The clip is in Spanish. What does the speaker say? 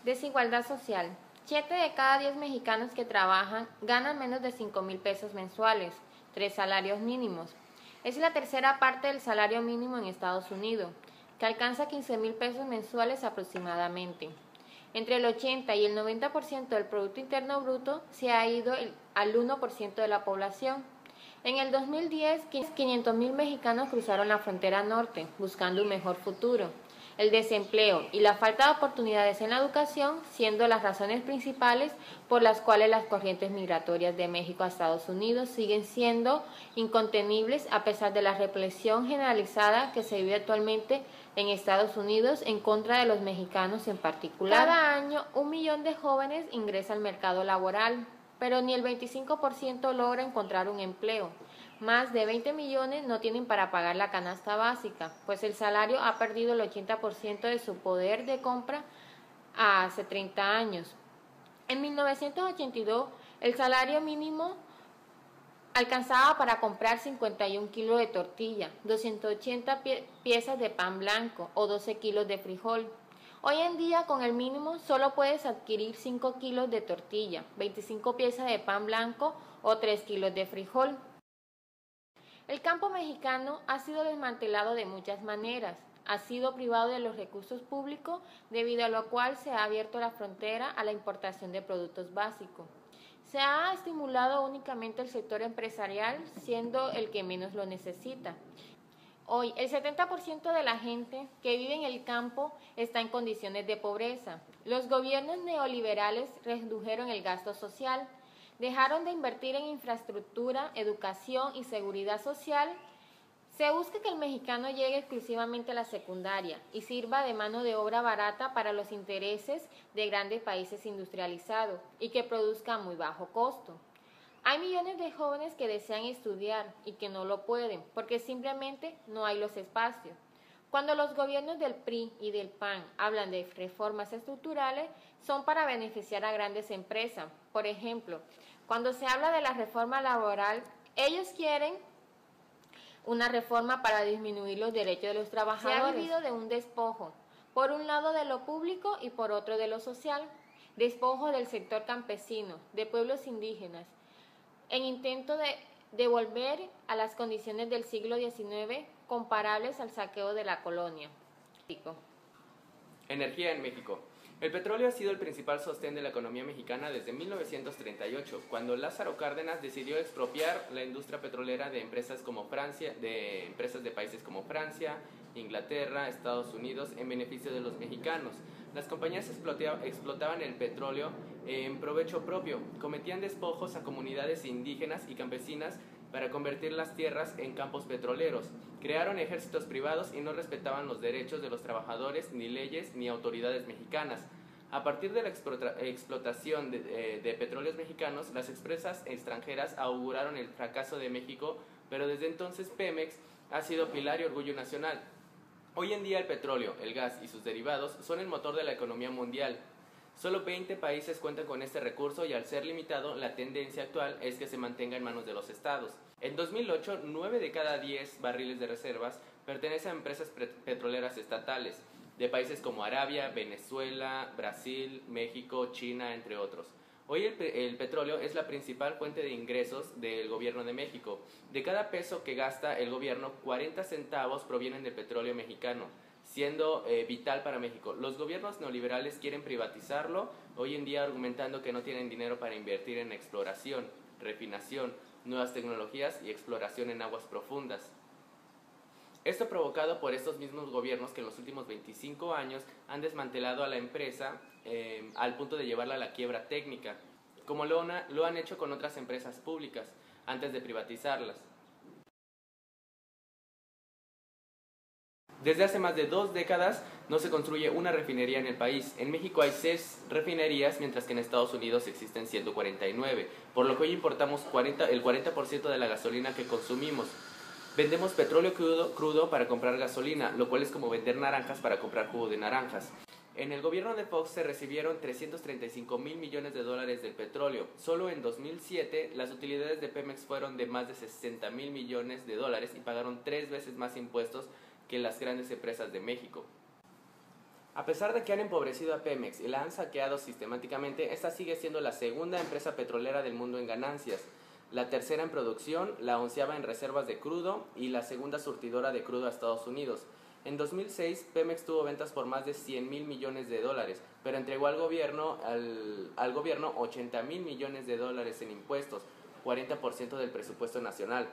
Desigualdad social. 7 de cada 10 mexicanos que trabajan ganan menos de 5,000 pesos mensuales, 3 salarios mínimos. Es la tercera parte del salario mínimo en Estados Unidos, que alcanza 15,000 pesos mensuales aproximadamente. Entre el 80 y el 90% del Producto Interno Bruto se ha ido al 1% de la población. En el 2010, 500,000 mexicanos cruzaron la frontera norte buscando un mejor futuro. El desempleo y la falta de oportunidades en la educación siendo las razones principales por las cuales las corrientes migratorias de México a Estados Unidos siguen siendo incontenibles a pesar de la represión generalizada que se vive actualmente en Estados Unidos en contra de los mexicanos en particular. Cada año 1 millón de jóvenes ingresa al mercado laboral, pero ni el 25% logra encontrar un empleo. Más de 20 millones no tienen para pagar la canasta básica, pues el salario ha perdido el 80% de su poder de compra hace 30 años. En 1982, el salario mínimo alcanzaba para comprar 51 kilos de tortilla, 280 piezas de pan blanco o 12 kilos de frijol. Hoy en día, con el mínimo, solo puedes adquirir 5 kilos de tortilla, 25 piezas de pan blanco o 3 kilos de frijol. El campo mexicano ha sido desmantelado de muchas maneras. Ha sido privado de los recursos públicos, debido a lo cual se ha abierto la frontera a la importación de productos básicos. Se ha estimulado únicamente el sector empresarial, siendo el que menos lo necesita. Hoy, el 70% de la gente que vive en el campo está en condiciones de pobreza. Los gobiernos neoliberales redujeron el gasto social, dejaron de invertir en infraestructura, educación y seguridad social. Se busca que el mexicano llegue exclusivamente a la secundaria y sirva de mano de obra barata para los intereses de grandes países industrializados y que produzca a muy bajo costo. Hay millones de jóvenes que desean estudiar y que no lo pueden porque simplemente no hay los espacios. Cuando los gobiernos del PRI y del PAN hablan de reformas estructurales, son para beneficiar a grandes empresas. Por ejemplo, cuando se habla de la reforma laboral, ellos quieren una reforma para disminuir los derechos de los trabajadores. Se ha vivido de un despojo, por un lado de lo público y por otro de lo social. Despojo del sector campesino, de pueblos indígenas, en intento de devolver a las condiciones del siglo XIX comparables al saqueo de la colonia. Energía en México. El petróleo ha sido el principal sostén de la economía mexicana desde 1938, cuando Lázaro Cárdenas decidió expropiar la industria petrolera de empresas de países como Francia, Inglaterra, Estados Unidos, en beneficio de los mexicanos. Las compañías explotaban el petróleo en provecho propio, cometían despojos a comunidades indígenas y campesinas para convertir las tierras en campos petroleros. Crearon ejércitos privados y no respetaban los derechos de los trabajadores, ni leyes, ni autoridades mexicanas. A partir de la explotación de petróleos mexicanos, las empresas extranjeras auguraron el fracaso de México, pero desde entonces Pemex ha sido pilar y orgullo nacional. Hoy en día el petróleo, el gas y sus derivados son el motor de la economía mundial. Solo 20 países cuentan con este recurso y al ser limitado, la tendencia actual es que se mantenga en manos de los estados. En 2008, 9 de cada 10 barriles de reservas pertenecen a empresas petroleras estatales, de países como Arabia, Venezuela, Brasil, México, China, entre otros. Hoy el petróleo es la principal fuente de ingresos del gobierno de México. De cada peso que gasta el gobierno, 40 centavos provienen del petróleo mexicano, siendo vital para México. Los gobiernos neoliberales quieren privatizarlo, hoy en día argumentando que no tienen dinero para invertir en exploración, refinación, nuevas tecnologías y exploración en aguas profundas. Esto provocado por estos mismos gobiernos que en los últimos 25 años han desmantelado a la empresa al punto de llevarla a la quiebra técnica, como lo han hecho con otras empresas públicas antes de privatizarlas. Desde hace más de 2 décadas no se construye una refinería en el país. En México hay 6 refinerías, mientras que en Estados Unidos existen 149, por lo que hoy importamos el 40% de la gasolina que consumimos. Vendemos petróleo crudo para comprar gasolina, lo cual es como vender naranjas para comprar jugo de naranjas. En el gobierno de Fox se recibieron 335,000 millones de dólares del petróleo. Solo en 2007 las utilidades de Pemex fueron de más de 60,000 millones de dólares y pagaron 3 veces más impuestos que las grandes empresas de México. A pesar de que han empobrecido a Pemex y la han saqueado sistemáticamente, esta sigue siendo la segunda empresa petrolera del mundo en ganancias, la tercera en producción, la onceava en reservas de crudo y la segunda surtidora de crudo a Estados Unidos. En 2006, Pemex tuvo ventas por más de 100,000 millones de dólares, pero entregó al gobierno 80,000 millones de dólares en impuestos, 40% del presupuesto nacional.